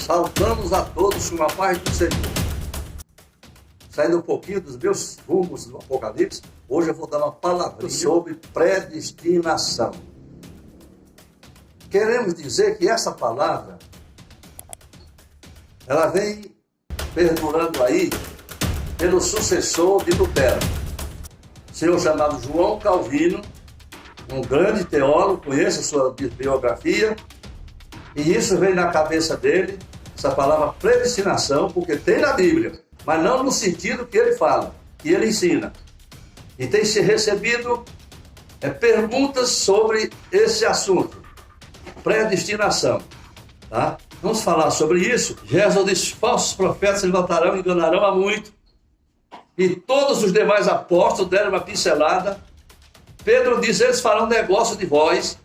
Saudamos a todos com a paz do Senhor. Saindo um pouquinho dos meus rumos do Apocalipse, hoje eu vou dar uma palavrinha sobre predestinação. Queremos dizer que essa palavra, ela vem perdurando aí pelo sucessor de Lutero, senhor chamado João Calvino, um grande teólogo, conheço a sua biografia, e isso vem na cabeça dele, essa palavra predestinação, porque tem na Bíblia, mas não no sentido que ele fala, que ele ensina. E tem se recebido perguntas sobre esse assunto, predestinação. Tá? Vamos falar sobre isso. Jesus diz: falsos profetas se levantarão e enganarão a muito. E todos os demais apóstolos deram uma pincelada. Pedro diz: eles farão negócio de vós.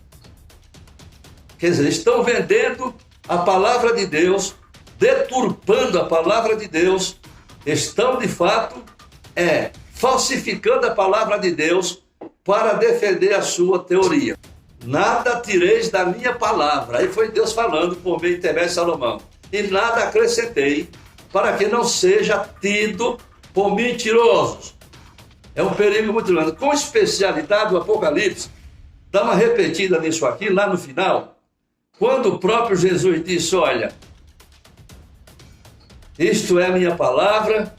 Quer dizer, estão vendendo a palavra de Deus, deturpando a palavra de Deus, estão de fato falsificando a palavra de Deus para defender a sua teoria. Nada tireis da minha palavra. Aí foi Deus falando por meio de intermédio de Salomão. E nada acrescentei, para que não seja tido por mentirosos. É um perigo muito grande. Com especialidade, o Apocalipse dá uma repetida nisso aqui, lá no final, quando o próprio Jesus disse: olha, isto é a minha palavra,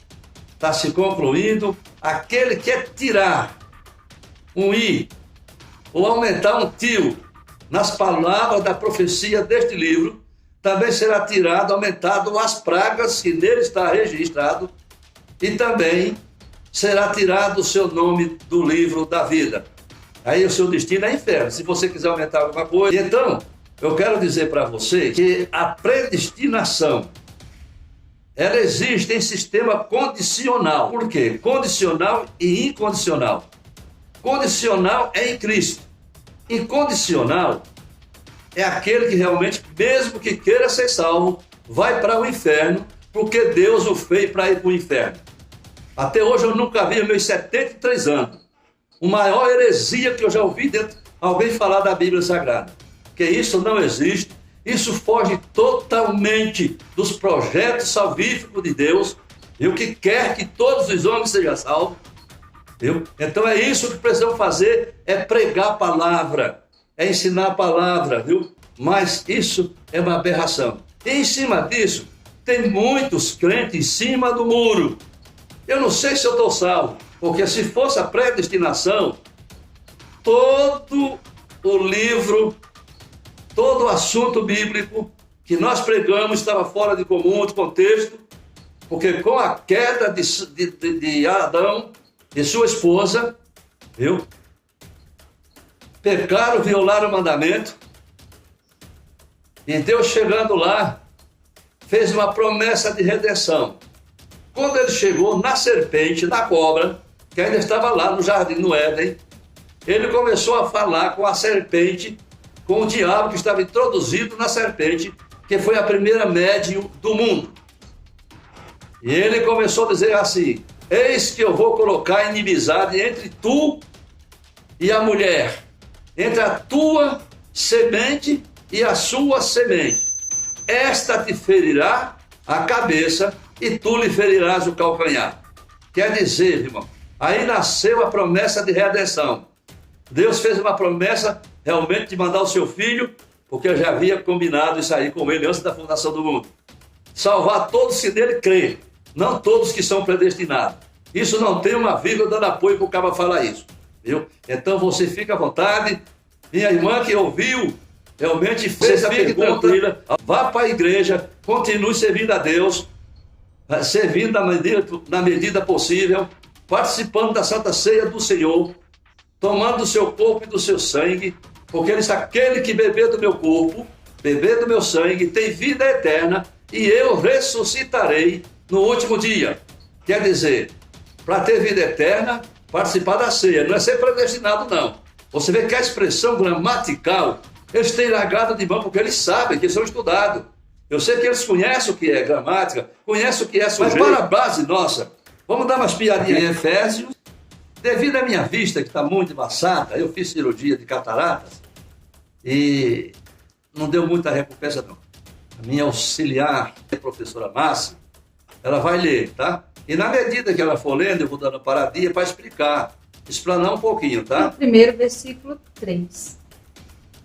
está se concluindo, aquele que quer tirar um i ou aumentar um tio nas palavras da profecia deste livro, também será tirado, aumentado as pragas que nele está registrado, e também será tirado o seu nome do livro da vida. Aí o seu destino é inferno, se você quiser aumentar alguma coisa. Então, eu quero dizer para você que a predestinação, ela existe em sistema condicional. Por quê? Condicional e incondicional. Condicional é em Cristo. Incondicional é aquele que realmente, mesmo que queira ser salvo, vai para o inferno, porque Deus o fez para ir para o inferno. Até hoje eu nunca vi, meus 73 anos, a maior heresia que eu já ouvi dentro alguém falar da Bíblia Sagrada. Que isso não existe, isso foge totalmente dos projetos salvíficos de Deus, viu? Que quer que todos os homens sejam salvos, viu? Então é isso que precisamos fazer, é pregar a palavra, é ensinar a palavra, viu? Mas isso é uma aberração. E em cima disso, tem muitos crentes em cima do muro. Eu não sei se eu estou salvo, porque se fosse a predestinação, todo o livro, todo o assunto bíblico que nós pregamos estava fora de comum, de contexto, porque com a queda de Adão e sua esposa, viu? Pecaram, violaram o mandamento, e Deus, chegando lá, fez uma promessa de redenção. Quando ele chegou na serpente, na cobra, que ainda estava lá no jardim, no Éden, ele começou a falar com a serpente, com o diabo que estava introduzido na serpente, que foi a primeira médium do mundo. E ele começou a dizer assim: eis que eu vou colocar inimizade entre tu e a mulher, entre a tua semente e a sua semente. Esta te ferirá a cabeça e tu lhe ferirás o calcanhar. Quer dizer, irmão, aí nasceu a promessa de redenção. Deus fez uma promessa realmente de mandar o seu filho, porque eu já havia combinado isso aí com ele antes da fundação do mundo. Salvar todos que nele creem, não todos que são predestinados. Isso não tem uma vírgula dando apoio para o cara falar isso, viu? Então você fica à vontade. Minha irmã que ouviu, realmente fez a pergunta, vá para a igreja, continue servindo a Deus, servindo na medida possível, participando da Santa Ceia do Senhor, tomando do seu corpo e do seu sangue, porque ele disse: aquele que beber do meu corpo, beber do meu sangue, tem vida eterna, e eu ressuscitarei no último dia. Quer dizer, para ter vida eterna, participar da ceia, não é ser predestinado, não. Você vê que a expressão gramatical, eles têm largado de mão, porque eles sabem que eles são estudados. Eu sei que eles conhecem o que é gramática, conhecem o que é sujeito. Mas para a base nossa, vamos dar umas piadinhas em Efésios. Devido à minha vista, que está muito embaçada, eu fiz cirurgia de cataratas e não deu muita recompensa, não. a minha auxiliar, a professora Márcia, ela vai ler, tá? E na medida que ela for lendo, eu vou dando paradinha para explanar um pouquinho, tá? No primeiro versículo 3.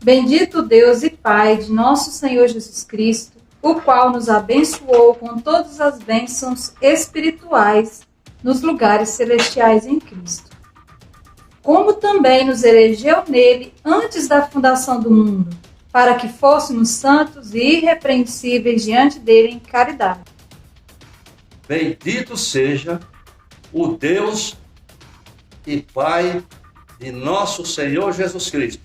Bendito Deus e Pai de nosso Senhor Jesus Cristo, o qual nos abençoou com todas as bênçãos espirituais nos lugares celestiais em Cristo. Como também nos elegeu nele antes da fundação do mundo, para que fôssemos santos e irrepreensíveis diante dele em caridade. Bendito seja o Deus e Pai de nosso Senhor Jesus Cristo,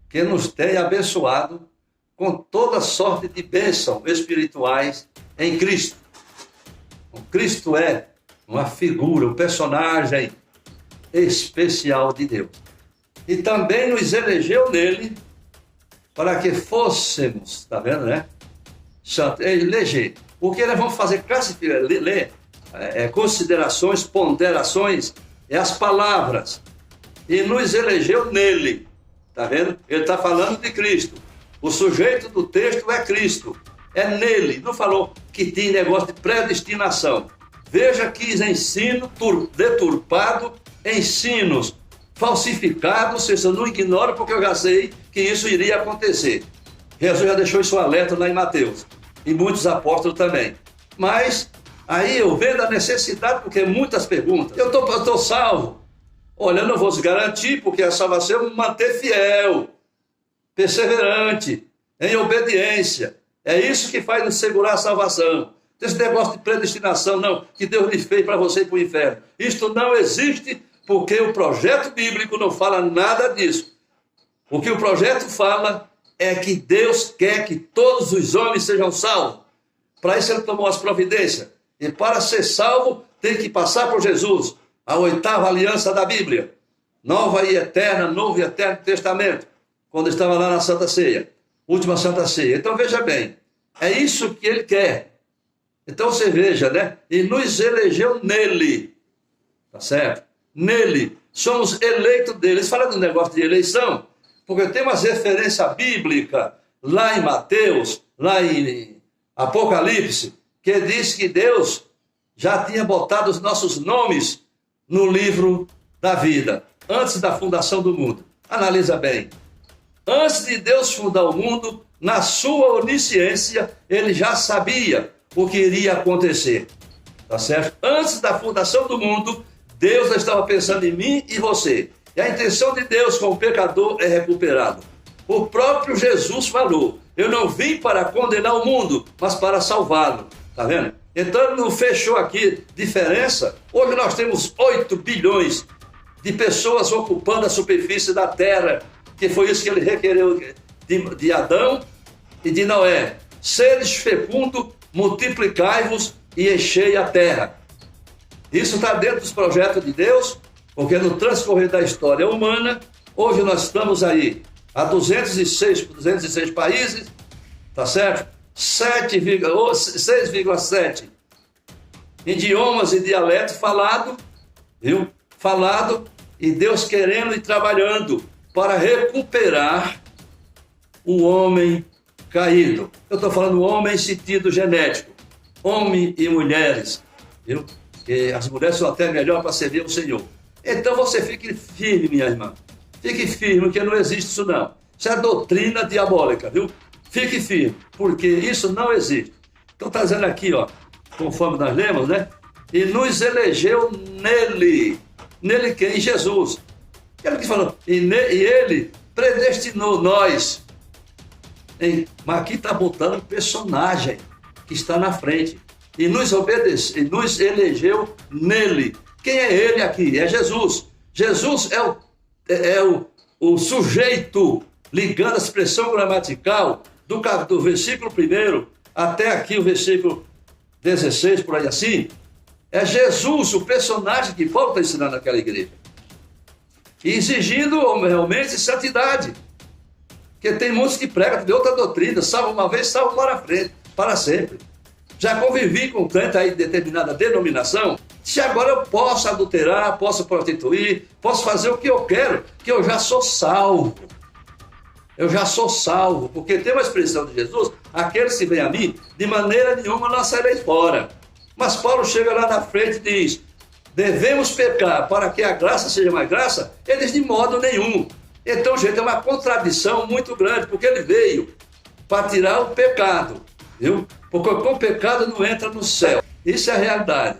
que nos tem abençoado com toda sorte de bênçãos espirituais em Cristo. O Cristo é uma figura, um personagem especial de Deus. E também nos elegeu nele para que fôssemos, tá vendo, né? Eleger. O que nós vamos fazer? Considerações, ponderações, as palavras. E nos elegeu nele, tá vendo? Ele está falando de Cristo. O sujeito do texto é Cristo. É nele. Não falou que tinha negócio de predestinação. Veja que ensino deturpado, ensinos falsificados, vocês não ignoram, porque eu já sei que isso iria acontecer. Jesus já deixou isso alerta lá em Mateus, e muitos apóstolos também. Mas aí eu vendo a necessidade, porque muitas perguntas. Eu estou salvo. Olha, eu não vou se garantir, porque a salvação é me manter fiel, perseverante, em obediência. É isso que faz nos segurar a salvação. Esse negócio de predestinação, não, que Deus lhe fez para você ir para o inferno. Isto não existe, porque o projeto bíblico não fala nada disso. O que o projeto fala é que Deus quer que todos os homens sejam salvos. Para isso ele tomou as providências. E para ser salvo, tem que passar por Jesus, a 8ª aliança da Bíblia. Novo e eterno testamento, quando estava lá na Santa Ceia, última Santa Ceia. Então veja bem, é isso que ele quer. Então você veja, né? E nos elegeu nele, tá certo? Nele, somos eleitos dele. Eles falam do negócio de eleição, porque tem umas referências bíblicas lá em Mateus, lá em Apocalipse, que diz que Deus já tinha botado os nossos nomes no livro da vida, antes da fundação do mundo. Analisa bem. Antes de Deus fundar o mundo, na sua onisciência, ele já sabia o que iria acontecer, tá certo? Antes da fundação do mundo, Deus já estava pensando em mim e você. E a intenção de Deus com o pecador é recuperado. O próprio Jesus falou, eu não vim para condenar o mundo, mas para salvá-lo, tá vendo? Então ele não fechou aqui diferença. Hoje nós temos 8 bilhões de pessoas ocupando a superfície da terra, que foi isso que ele requereu de Adão e de Noé. Seres fecundos, multiplicai-vos e enchei a terra. Isso está dentro dos projetos de Deus, porque no transcorrer da história humana, hoje nós estamos aí a 206 países, tá certo? 6,7 idiomas e dialetos falado, viu? Falado, e Deus querendo e trabalhando para recuperar o homem caído. Eu estou falando homem em sentido genético, homem e mulheres, viu? E as mulheres são até melhor para servir o Senhor. Então você fique firme, minha irmã. Fique firme, porque não existe isso não. Isso é doutrina diabólica, viu? Fique firme, porque isso não existe. Então está dizendo aqui, ó, conforme nós lemos, né? E nos elegeu nele. Nele quem? Jesus. Ele que falou, e ele predestinou nós. Mas aqui está botando o personagem que está na frente. E nos obedeceu, e nos elegeu nele. Quem é ele aqui? É Jesus. Jesus é o sujeito, ligando a expressão gramatical do versículo 1 até aqui o versículo 16, por aí assim. É Jesus, o personagem que Paulo está ensinando naquela igreja. E exigindo realmente santidade. Porque tem muitos que pregam de outra doutrina, salva uma vez, salva para frente, para sempre. Já convivi com crente aí de determinada denominação, se agora eu posso adulterar, posso prostituir, posso fazer o que eu quero, que eu já sou salvo. Eu já sou salvo, porque tem uma expressão de Jesus, aqueles que vêm a mim, de maneira nenhuma lançarei fora. Mas Paulo chega lá na frente e diz, devemos pecar para que a graça seja mais graça? Eles de modo nenhum. Então, gente, é uma contradição muito grande, porque ele veio para tirar o pecado, viu? Porque com o pecado não entra no céu. Isso é a realidade.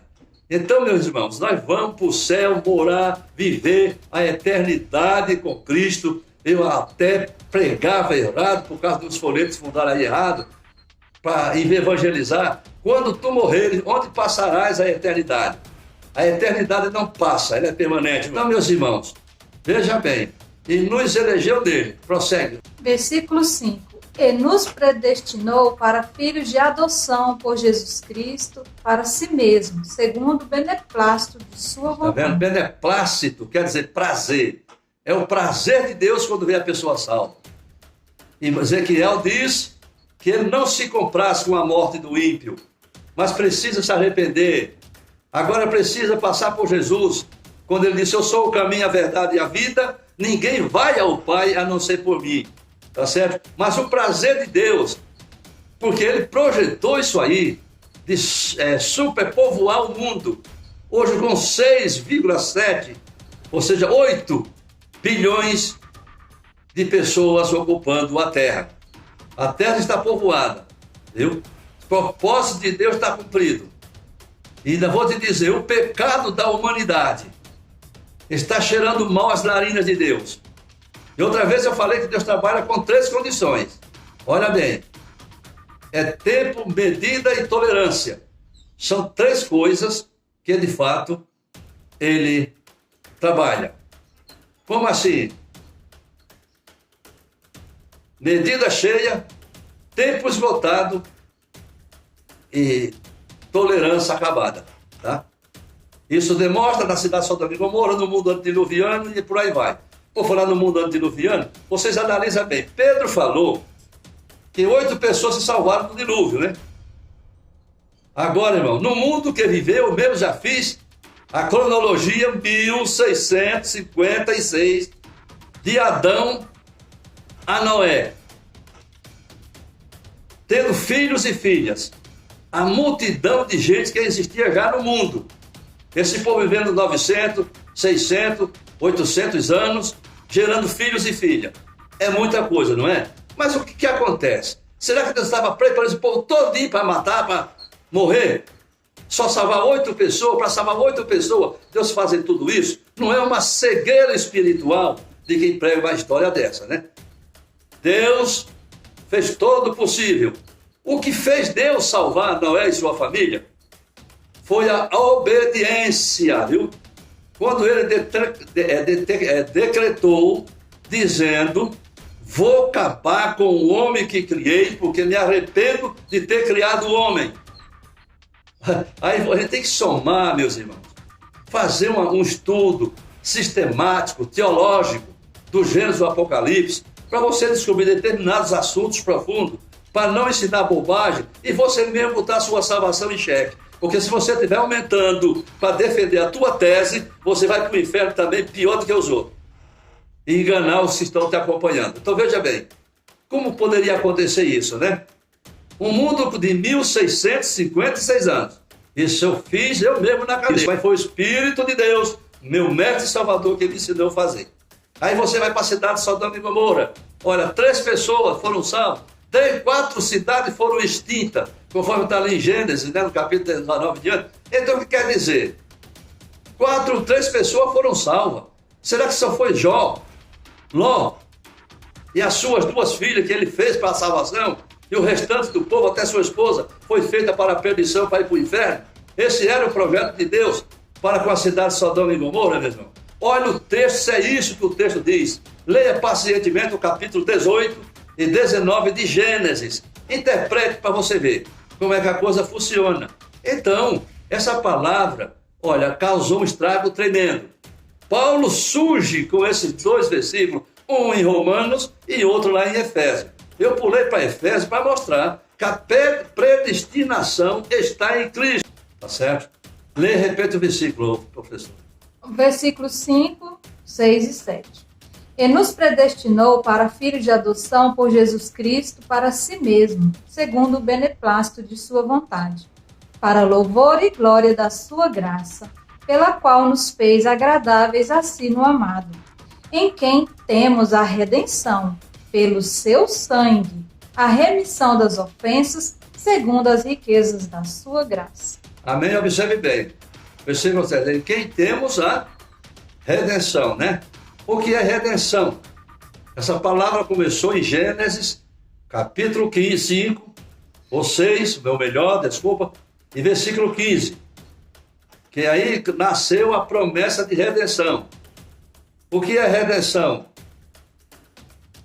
Então, meus irmãos, nós vamos para o céu morar, viver a eternidade com Cristo. Eu até pregava errado por causa dos folhetos que fundaram aí errado, para evangelizar. Quando tu morreres, onde passarás a eternidade? A eternidade não passa, ela é permanente. Então, meus irmãos, veja bem, e nos elegeu dele. Prossegue. Versículo 5. E nos predestinou para filhos de adoção por Jesus Cristo, para si mesmo, segundo o beneplácito de sua vontade. Está vendo? Beneplácito quer dizer prazer. É o prazer de Deus quando vê a pessoa salva. E Ezequiel diz que ele não se comprasse com a morte do ímpio, mas precisa se arrepender. Agora precisa passar por Jesus. Quando ele disse, eu sou o caminho, a verdade e a vida, ninguém vai ao Pai a não ser por mim. Tá certo? Mas o prazer de Deus, porque ele projetou isso aí, de superpovoar o mundo. Hoje com 6,7, ou seja, 8 bilhões de pessoas ocupando a Terra. A Terra está povoada, viu? O propósito de Deus está cumprido. E ainda vou te dizer, o pecado da humanidade está cheirando mal as narinas de Deus. E outra vez eu falei que Deus trabalha com 3 condições. Olha bem, é tempo, medida e tolerância. São 3 coisas que, de fato, ele trabalha. Como assim? Medida cheia, tempo esgotado e tolerância acabada. Tá? Isso demonstra na cidade de Sodoma e Gomorra, no mundo antediluviano e por aí vai. Vou falar no mundo antediluviano, vocês analisam bem. Pedro falou que 8 pessoas se salvaram do dilúvio, né? Agora, irmão, no mundo que viveu, eu mesmo já fiz a cronologia 1656 de Adão a Noé, tendo filhos e filhas, a multidão de gente que existia já no mundo. Esse povo vivendo 900, 600, 800 anos, gerando filhos e filhas. É muita coisa, não é? Mas o que acontece? Será que Deus estava preparando esse povo todinho para matar, para morrer? Só salvar 8 pessoas, para salvar 8 pessoas, Deus fazer tudo isso? Não é uma cegueira espiritual de quem prega uma história dessa, né? Deus fez todo o possível. O que fez Deus salvar Noé e sua família foi a obediência, viu? Quando ele decretou, dizendo, vou acabar com o homem que criei, porque me arrependo de ter criado o homem. Aí a gente tem que somar, meus irmãos, fazer um estudo sistemático, teológico, do Gênesis do Apocalipse, para você descobrir determinados assuntos profundos, para não ensinar bobagem e você mesmo botar a sua salvação em xeque. Porque se você estiver aumentando para defender a tua tese, você vai para o inferno também pior do que os outros. E enganar os que estão te acompanhando. Então veja bem, como poderia acontecer isso, né? Um mundo de 1656 anos. Isso eu fiz eu mesmo na cabeça. Mas foi o Espírito de Deus, meu mestre e salvador, que me ensinou a fazer. Aí você vai para a cidade de Sodoma e Gomorra. Olha, 3 pessoas foram salvas. 4 cidades foram extintas, conforme está ali em Gênesis, né, no capítulo 19 diante. Então o que quer dizer? 3 pessoas foram salvas. Será que só foi Jó, Ló e as suas 2 filhas que ele fez para a salvação? E o restante do povo, até sua esposa, foi feita para a perdição, para ir para o inferno? Esse era o projeto de Deus para com a cidade de Sodoma e Gomorra, meu irmão. Olha o texto, se é isso que o texto diz. Leia pacientemente o capítulo 18 e 19 de Gênesis. Interprete para você ver como é que a coisa funciona. Então, essa palavra, olha, causou um estrago tremendo. Paulo surge com esses 2 versículos, um em Romanos e outro lá em Efésios. Eu pulei para Efésios para mostrar que a predestinação está em Cristo. Tá certo? Lê e repete o versículo, professor. Versículos 5, 6 e 7. e nos predestinou para filhos de adoção por Jesus Cristo para si mesmo, segundo o beneplácito de sua vontade, para louvor e glória da sua graça, pela qual nos fez agradáveis a si no amado, em quem temos a redenção, pelo seu sangue, a remissão das ofensas, segundo as riquezas da sua graça. Amém? Observe bem. Versículo 7. Em quem temos a redenção, né? O que é redenção? Essa palavra começou em Gênesis, capítulo 5, ou 6, meu melhor, desculpa, e versículo 15. Que aí nasceu a promessa de redenção. O que é redenção?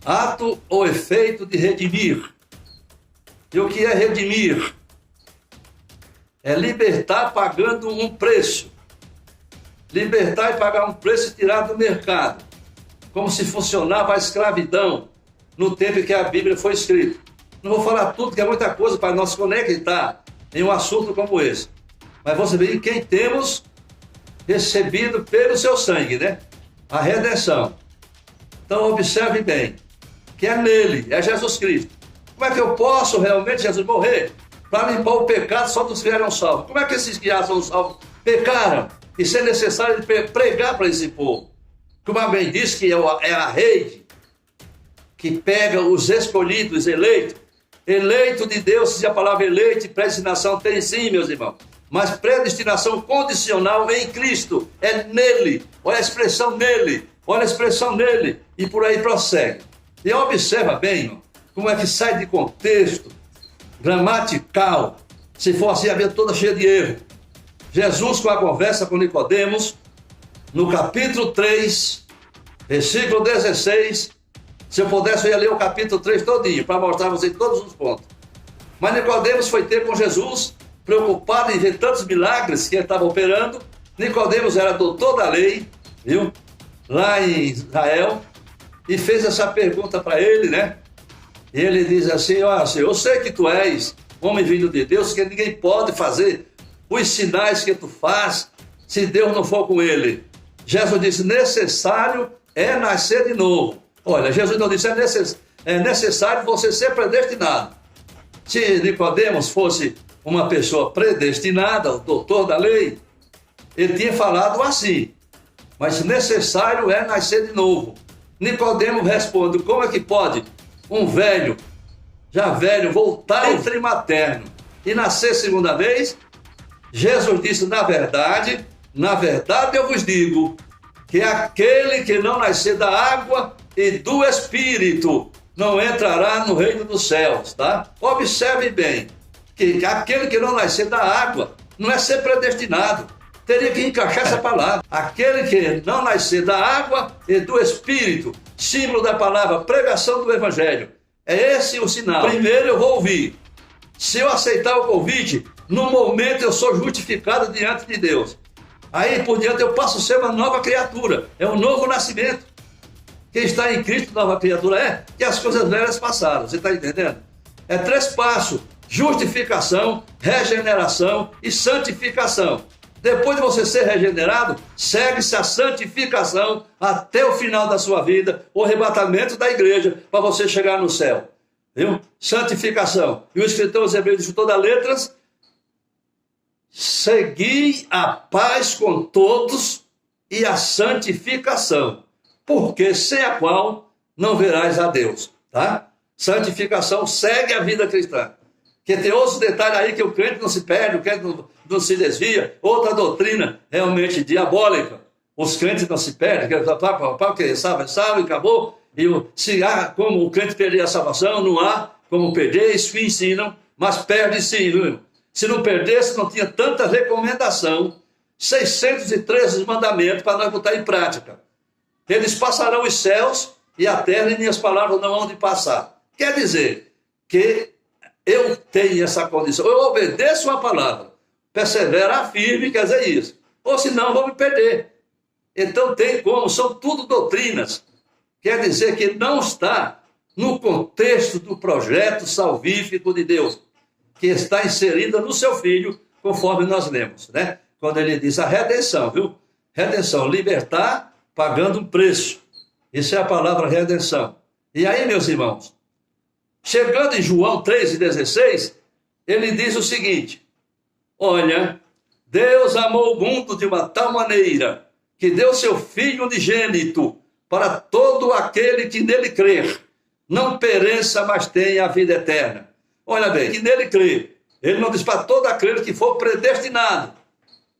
Ato ou efeito de redimir. E o que é redimir? É libertar pagando um preço. Libertar e pagar um preço e tirar do mercado. Como se funcionava a escravidão no tempo em que a Bíblia foi escrita. Não vou falar tudo, que é muita coisa para nós conectar em um assunto como esse. Mas você vê em quem temos recebido pelo seu sangue, né? A redenção. Então observe bem, que é nele, é Jesus Cristo. Como é que eu posso realmente, Jesus, morrer para limpar o pecado só dos que eram salvos? Como é que esses que já são salvos pecaram? E se é necessário pregar para esse povo. Como bem diz que é a rede que pega os escolhidos, eleitos. Eleito de Deus, se a palavra eleito e predestinação tem sim, meus irmãos. Mas predestinação condicional em Cristo, é nele. Olha a expressão nele, olha a expressão nele. E por aí prossegue. E observa bem, irmão, como é que sai de contexto gramatical. Se for assim, a vida toda cheia de erro. Jesus, com a conversa com Nicodemos, no capítulo 3, versículo 16, se eu pudesse, eu ia ler o capítulo 3 todinho, para mostrar a vocês todos os pontos. Mas Nicodemos foi ter com Jesus, preocupado em ver tantos milagres que ele estava operando. Nicodemos era doutor da lei, viu? Lá em Israel, e fez essa pergunta para ele, né? E ele diz assim, ó, Senhor, eu sei que tu és homem vindo de Deus, que ninguém pode fazer os sinais que tu faz, se Deus não for com ele. Jesus disse, necessário é nascer de novo. Olha, Jesus não disse, é necessário você ser predestinado. Se Nicodemos fosse uma pessoa predestinada, o doutor da lei, ele tinha falado assim, mas necessário é nascer de novo. Nicodemos responde, como é que pode um velho, já velho, voltar ao ventre materno e nascer segunda vez? Jesus disse, na verdade eu vos digo, que aquele que não nascer da água e do Espírito não entrará no reino dos céus, tá? Observe bem, que aquele que não nascer da água não é ser predestinado, teria que encaixar essa palavra. Aquele que não nascer da água e do Espírito, símbolo da palavra pregação do Evangelho, é esse o sinal. Primeiro eu vou ouvir. Se eu aceitar o convite, no momento eu sou justificado diante de Deus. Aí por diante eu passo a ser uma nova criatura, é um novo nascimento. Quem está em Cristo, nova criatura é, que as coisas velhas passaram, você está entendendo? É 3 passos, justificação, regeneração e santificação. Depois de você ser regenerado, segue-se a santificação até o final da sua vida, o arrebatamento da igreja, para você chegar no céu. Viu? Santificação. E o escritor aos Hebreus diz todas as letras, segui a paz com todos e a santificação, porque sem a qual não verás a Deus. Tá? Santificação segue a vida cristã. Porque tem outros detalhes aí que o crente não se perde, o crente não se desvia. Outra doutrina realmente diabólica. Os crentes não se perdem, porque salva e acabou. E se há como o crente perder a salvação, não há como perder, isso que ensinam, mas perde sim, viu? Se não perdesse, não tinha tanta recomendação, 613 mandamentos para nós botar em prática. Eles passarão os céus e a terra e minhas palavras não hão de passar. Quer dizer que eu tenho essa condição, eu obedeço a palavra, perseverar firme, quer dizer isso, ou senão eu vou me perder. Então tem como, são tudo doutrinas, quer dizer que não está no contexto do projeto salvífico de Deus, que está inserida no seu Filho, conforme nós lemos, né? Quando ele diz a redenção, viu? Redenção, libertar pagando um preço. Isso é a palavra redenção. E aí, meus irmãos, chegando em João 3,16, ele diz o seguinte: olha, Deus amou o mundo de uma tal maneira que deu seu Filho unigênito para todo aquele que nele crer, não pereça, mas tenha a vida eterna. Olha bem, que nele crê. Ele não diz para todo aquele que for predestinado.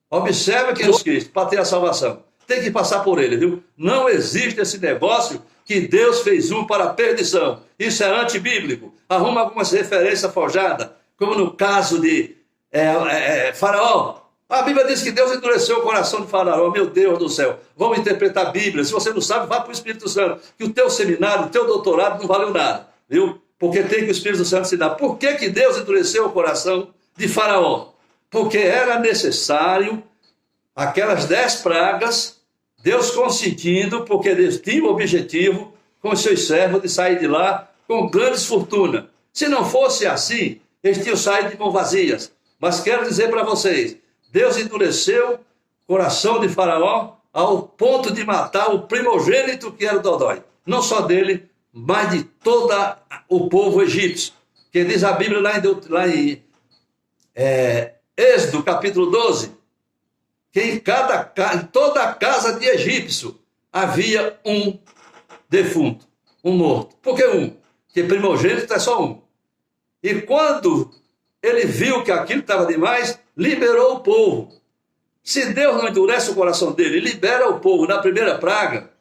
Observe que Jesus Cristo, para ter a salvação, tem que passar por ele, viu? Não existe esse negócio que Deus fez um para a perdição. Isso é antibíblico. Arruma algumas referências forjadas, como no caso de Faraó. A Bíblia diz que Deus endureceu o coração de Faraó. Meu Deus do céu, vamos interpretar a Bíblia. Se você não sabe, vá para o Espírito Santo, que o teu seminário, o teu doutorado não valeu nada, viu? Porque tem que o Espírito Santo ensinar. Por que Deus endureceu o coração de Faraó? Porque era necessário aquelas 10 pragas, Deus consentindo, porque Deus tinha o objetivo com os seus servos de sair de lá com grandes fortunas. Se não fosse assim, eles tinham saído de mãos vazias. Mas quero dizer para vocês, Deus endureceu o coração de Faraó ao ponto de matar o primogênito que era o Dodói. Não só dele, mas de todo o povo egípcio. Que diz a Bíblia lá em Êxodo, capítulo 12, que em toda a casa de egípcio havia um defunto, um morto. Por que um? Porque primogênito é só um. E quando ele viu que aquilo estava demais, liberou o povo. Se Deus não endurece o coração dele e libera o povo na primeira praga,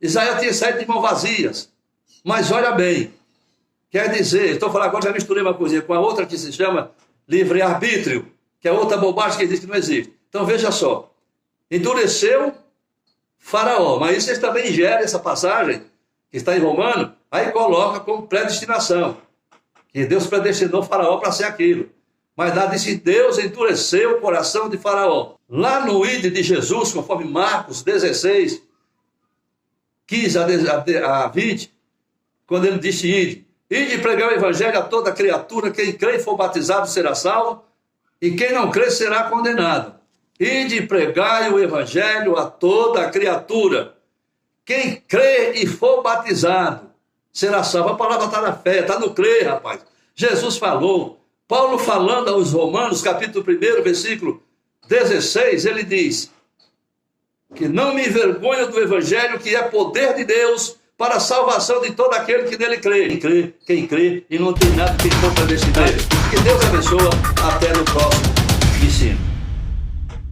Israel tinha saído de mãos vazias. Mas olha bem, quer dizer, estou falando agora, já misturei uma coisinha com a outra que se chama livre-arbítrio, que é outra bobagem que diz que não existe. Então veja só, endureceu Faraó, mas isso eles também ingerem essa passagem, que está em Romano, aí coloca como predestinação, que Deus predestinou Faraó para ser aquilo. Mas lá diz que Deus endureceu o coração de Faraó. Lá no Ide de Jesus, conforme Marcos 16, 15 a 20, quando ele disse Ide e pregar o evangelho a toda criatura, quem crê e for batizado será salvo, e quem não crê será condenado. Ide e pregai o evangelho a toda criatura. Quem crê e for batizado será salvo. A palavra está na fé, está no crer, rapaz. Jesus falou. Paulo falando aos Romanos, capítulo 1, versículo 16, ele diz que não me envergonho do evangelho, que é poder de Deus para a salvação de todo aquele que nele crê. Quem crê, e não tem nada que for predestinado. Que Deus abençoe. Até no próximo.